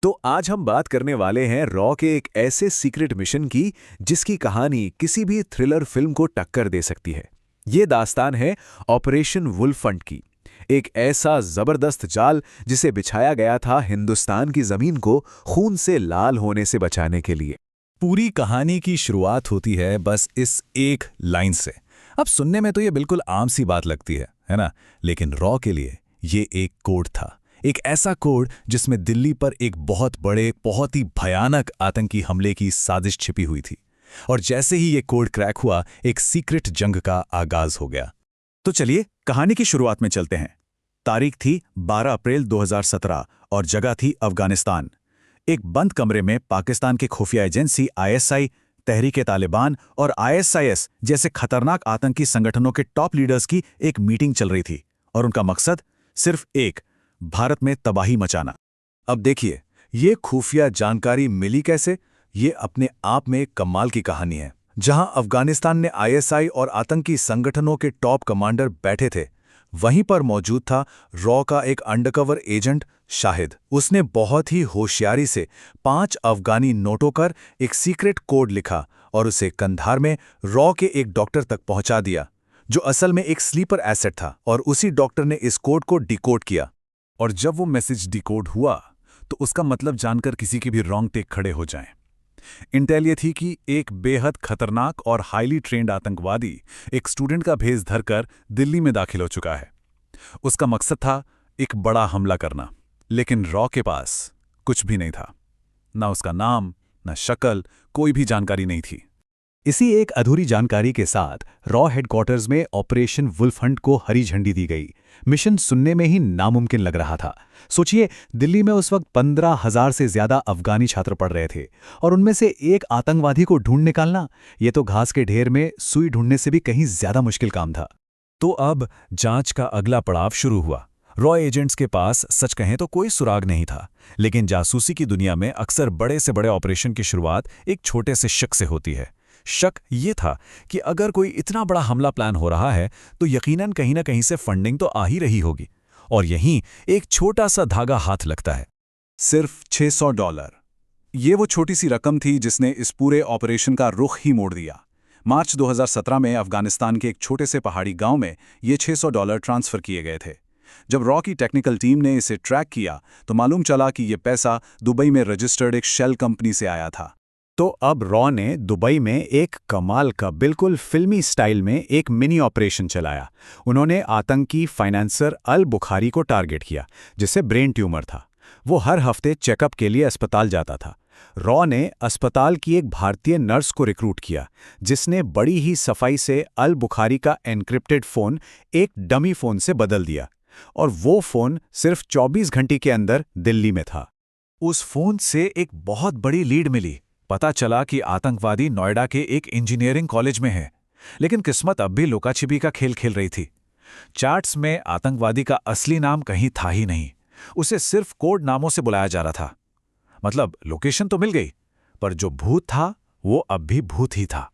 तो आज हम बात करने वाले हैं रॉ के एक ऐसे सीक्रेट मिशन की जिसकी कहानी किसी भी थ्रिलर फिल्म को टक्कर दे सकती है। ये दास्तान है ऑपरेशन वुल्फंट की, एक ऐसा जबरदस्त जाल जिसे बिछाया गया था हिंदुस्तान की जमीन को खून से लाल होने से बचाने के लिए। पूरी कहानी की शुरुआत होती है बस इस एक लाइन से। अब सुनने में तो ये बिल्कुल आम सी बात लगती है ना? लेकिन रॉ के लिए ये एक कोड था, एक ऐसा कोड जिसमें दिल्ली पर एक बहुत बड़े, बहुत ही भयानक आतंकी हमले की साजिश छिपी हुई थी। और जैसे ही ये कोड क्रैक हुआ, एक सीक्रेट जंग का आगाज हो गया। तो चलिए कहानी की शुरुआत में चलते हैं। तारीख थी 12 अप्रैल 2017 और जगह थी अफगानिस्तान। एक बंद कमरे में पाकिस्तान के खुफिया एजेंसी आईएसआई, तहरीक-ए-तालिबान और आईएसआईएस जैसे खतरनाक आतंकी संगठनों के टॉप लीडर्स की एक मीटिंग चल रही थी। और उनका मकसद सिर्फ एक, भारत में तबाही मचाना। अब देखिए, ये खुफिया जानकारी मिली कैसे? ये अपने आप में एक कमाल की कहानी है। जहां अफगानिस्तान ने आईएसआई और आतंकी संगठनों के टॉप कमांडर बैठे थे, वहीं पर मौजूद था रॉ का एक अंडरकवर एजेंट शाहिद। उसने बहुत ही होशियारी से 5 अफगानी नोटों कर एक सीक्रेट कोड लिखा और उसे कंधार में रॉ के एक डॉक्टर तक पहुंचा दिया, जो असल में एक स्लीपर एसेट था। और उसी डॉक्टर ने इस कोड को डिकोड किया। और जब वो मैसेज डिकोड हुआ तो उसका मतलब जानकर किसी के भी रोंगटे खड़े हो जाएं। इंटेल ये थी कि एक बेहद खतरनाक और हाईली ट्रेंड आतंकवादी एक स्टूडेंट का भेष धरकर दिल्ली में दाखिल हो चुका है। उसका मकसद था एक बड़ा हमला करना। लेकिन रॉ के पास कुछ भी नहीं था, ना उसका नाम, ना शक्ल, कोई भी जानकारी नहीं थी। इसी एक अधूरी जानकारी के साथ रॉ हेडक्वार्टर्स में ऑपरेशन वुल्फहंट को हरी झंडी दी गई। मिशन सुनने में ही नामुमकिन लग रहा था। सोचिए, दिल्ली में उस वक्त 15,000 से ज्यादा अफगानी छात्र पढ़ रहे थे और उनमें से एक आतंकवादी को ढूंढ निकालना, ये तो घास के ढेर में सुई ढूंढने से भी कहीं ज्यादा मुश्किल काम था। तो अब जांच का अगला पड़ाव शुरू हुआ। रॉ एजेंट्स के पास सच कहें तो कोई सुराग नहीं था, लेकिन जासूसी की दुनिया में अक्सर बड़े से बड़े ऑपरेशन की शुरुआत एक छोटे से शक से होती है। शक ये था कि अगर कोई इतना बड़ा हमला प्लान हो रहा है तो यकीनन कहीं ना कहीं से फंडिंग तो आ ही रही होगी। और यहीं एक छोटा सा धागा हाथ लगता है, सिर्फ $600। ये वो छोटी सी रकम थी जिसने इस पूरे ऑपरेशन का रुख ही मोड़ दिया। मार्च 2017 में अफगानिस्तान के एक छोटे से पहाड़ी गांव में ये $600 ट्रांसफर किए गए थे। जब रॉ की टेक्निकल टीम ने इसे ट्रैक किया तो मालूम चला कि ये पैसा दुबई में रजिस्टर्ड एक शेल कंपनी से आया था। तो अब रॉ ने दुबई में एक कमाल का, बिल्कुल फिल्मी स्टाइल में एक मिनी ऑपरेशन चलाया। उन्होंने आतंकी फाइनेंसर अल बुखारी को टारगेट किया, जिसे ब्रेन ट्यूमर था। वो हर हफ्ते चेकअप के लिए अस्पताल जाता था। रॉ ने अस्पताल की एक भारतीय नर्स को रिक्रूट किया, जिसने बड़ी ही सफाई से अल बुखारी का एन्क्रिप्टेड फ़ोन एक डमी फ़ोन से बदल दिया। और वो फ़ोन सिर्फ 24 घंटे के अंदर दिल्ली में था। उस फ़ोन से एक बहुत बड़ी लीड मिली। पता चला कि आतंकवादी नोएडा के एक इंजीनियरिंग कॉलेज में है। लेकिन किस्मत अब भी लुका-छिपी का खेल खेल रही थी। चैट्स में आतंकवादी का असली नाम कहीं था ही नहीं। उसे सिर्फ कोड नामों से बुलाया जा रहा था। मतलब लोकेशन तो मिल गई, पर जो भूत था वो अब भी भूत ही था।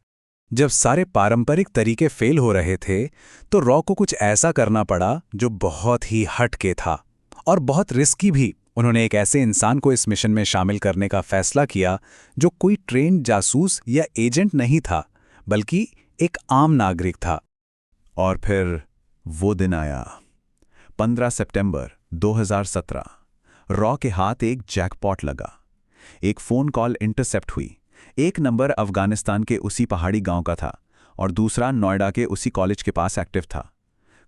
जब सारे पारंपरिक तरीके फेल हो रहे थे तो रॉ को कुछ ऐसा करना पड़ा जो बहुत ही हटके था और बहुत रिस्की भी। उन्होंने एक ऐसे इंसान को इस मिशन में शामिल करने का फैसला किया जो कोई ट्रेंड जासूस या एजेंट नहीं था, बल्कि एक आम नागरिक था। और फिर वो दिन आया, 15 सितंबर 2017। रॉ के हाथ एक जैकपॉट लगा। एक फ़ोन कॉल इंटरसेप्ट हुई। एक नंबर अफगानिस्तान के उसी पहाड़ी गांव का था और दूसरा नोएडा के उसी कॉलेज के पास एक्टिव था।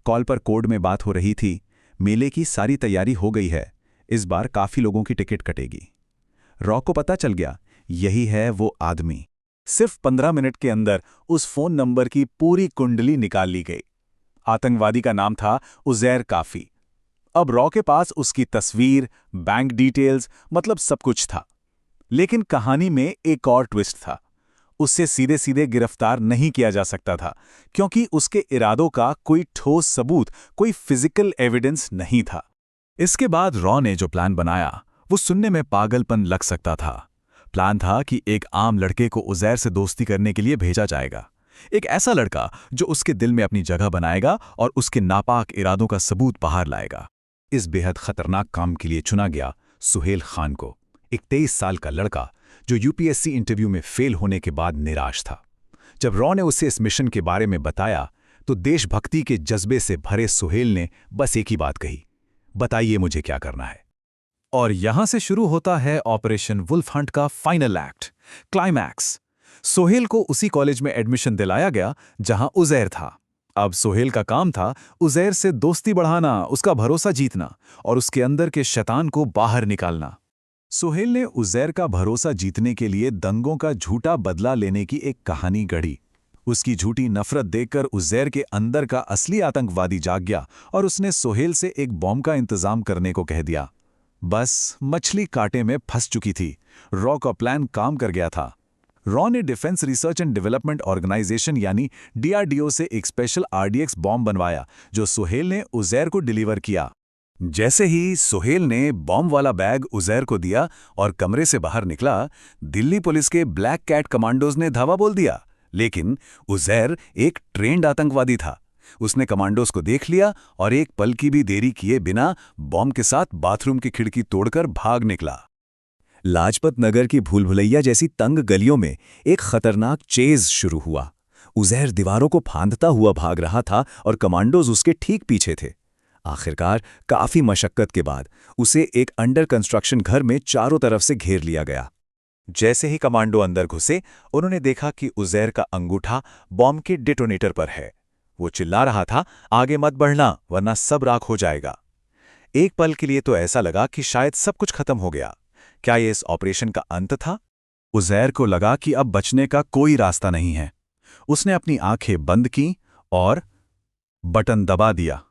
कॉल पर कोड में बात हो रही थी, मेले की सारी तैयारी हो गई है, इस बार काफी लोगों की टिकट कटेगी। रॉ को पता चल गया, यही है वो आदमी। सिर्फ 15 मिनट के अंदर उस फोन नंबर की पूरी कुंडली निकाल ली गई। आतंकवादी का नाम था उज़ैर काफी। अब रॉ के पास उसकी तस्वीर, बैंक डिटेल्स, मतलब सब कुछ था। लेकिन कहानी में एक और ट्विस्ट था। उससे सीधे सीधे गिरफ्तार नहीं किया जा सकता था, क्योंकि उसके इरादों का कोई ठोस सबूत, कोई फिजिकल एविडेंस नहीं था। इसके बाद रॉ ने जो प्लान बनाया वो सुनने में पागलपन लग सकता था। प्लान था कि एक आम लड़के को उज़ैर से दोस्ती करने के लिए भेजा जाएगा। एक ऐसा लड़का जो उसके दिल में अपनी जगह बनाएगा और उसके नापाक इरादों का सबूत बाहर लाएगा। इस बेहद खतरनाक काम के लिए चुना गया सुहेल खान को, एक 23 साल का लड़का जो यूपीएससी इंटरव्यू में फेल होने के बाद निराश था। जब रॉ ने उसे इस मिशन के बारे में बताया तो देशभक्ति के जज्बे से भरे सुहेल ने बस एक ही बात कही, बताइए मुझे क्या करना है। और यहां से शुरू होता है ऑपरेशन वुल्फ हंट का फाइनल एक्ट, क्लाइमैक्स। सोहेल को उसी कॉलेज में एडमिशन दिलाया गया जहां उज़ैर था। अब सोहेल का काम था उज़ैर से दोस्ती बढ़ाना, उसका भरोसा जीतना और उसके अंदर के शैतान को बाहर निकालना। सोहेल ने उज़ैर का भरोसा जीतने के लिए दंगों का झूठा बदला लेने की एक कहानी गढ़ी। उसकी झूठी नफरत देखकर उज़ैर के अंदर का असली आतंकवादी जाग गया और उसने सोहेल से एक बॉम्ब का इंतजाम करने को कह दिया। बस मछली कांटे में फंस चुकी थी। रॉ का प्लान काम कर गया था। रॉ ने defence research and development organisation यानी डीआरडीओ से एक स्पेशल आरडीएक्स बॉम्ब बनवाया जो सोहेल ने उज़ैर को डिलीवर किया। जैसे ही सोहेल ने बॉम्ब वाला बैग उज़ैर को दिया और कमरे से बाहर निकला, दिल्ली पुलिस के ब्लैक कैट कमांडोज ने धावा बोल दिया। लेकिन उज़ैर एक ट्रेंड आतंकवादी था। उसने कमांडोज को देख लिया और एक पल की भी देरी किए बिना बॉम्ब के साथ बाथरूम की खिड़की तोड़कर भाग निकला। लाजपत नगर की भूलभुलैया जैसी तंग गलियों में एक खतरनाक चेज शुरू हुआ। उज़ैर दीवारों को फांदता हुआ भाग रहा था और कमांडोज उसके ठीक पीछे थे। आखिरकार काफी मशक्कत के बाद उसे एक अंडर कंस्ट्रक्शन घर में चारों तरफ से घेर लिया गया। जैसे ही कमांडो अंदर घुसे, उन्होंने देखा कि उज़ैर का अंगूठा बॉम्ब के डिटोनेटर पर है। वो चिल्ला रहा था, आगे मत बढ़ना वरना सब राख हो जाएगा। एक पल के लिए तो ऐसा लगा कि शायद सब कुछ खत्म हो गया। क्या ये इस ऑपरेशन का अंत था? उज़ैर को लगा कि अब बचने का कोई रास्ता नहीं है। उसने अपनी आंखें बंद की और बटन दबा दिया,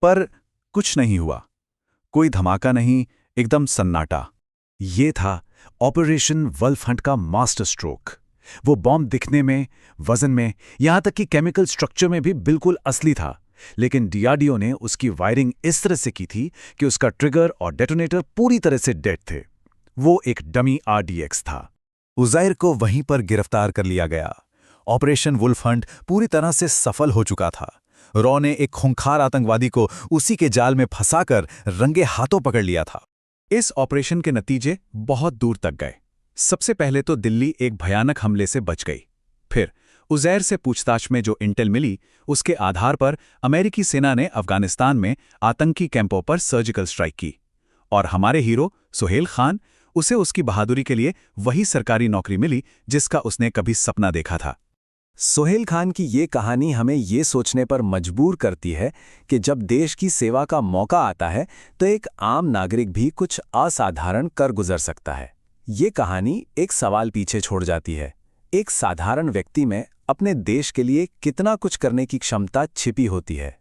पर कुछ नहीं हुआ। कोई धमाका नहीं, एकदम सन्नाटा। ये था ऑपरेशन वुल्फ हंट का मास्टर स्ट्रोक। वो बॉम्ब दिखने में, वजन में, यहां तक कि केमिकल स्ट्रक्चर में भी बिल्कुल असली था। लेकिन डीआरडीओ ने उसकी वायरिंग इस तरह से की थी कि उसका ट्रिगर और डेटोनेटर पूरी तरह से डेड थे। वो एक डमी आरडीएक्स था। उज़ैर को वहीं पर गिरफ्तार कर लिया गया। ऑपरेशन वुल्फ हंट पूरी तरह से सफल हो चुका था। रॉ ने एक खूंखार आतंकवादी को उसी के जाल में फंसाकर रंगे हाथों पकड़ लिया था। इस ऑपरेशन के नतीजे बहुत दूर तक गए। सबसे पहले तो दिल्ली एक भयानक हमले से बच गई। फिर उज़ैर से पूछताछ में जो इंटेल मिली, उसके आधार पर अमेरिकी सेना ने अफगानिस्तान में आतंकी कैंपों पर सर्जिकल स्ट्राइक की। और हमारे हीरो सोहेल खान, उसे उसकी बहादुरी के लिए वही सरकारी नौकरी मिली जिसका उसने कभी सपना देखा था। सोहेल खान की ये कहानी हमें ये सोचने पर मजबूर करती है कि जब देश की सेवा का मौका आता है तो एक आम नागरिक भी कुछ असाधारण कर गुजर सकता है। ये कहानी एक सवाल पीछे छोड़ जाती है, एक साधारण व्यक्ति में अपने देश के लिए कितना कुछ करने की क्षमता छिपी होती है।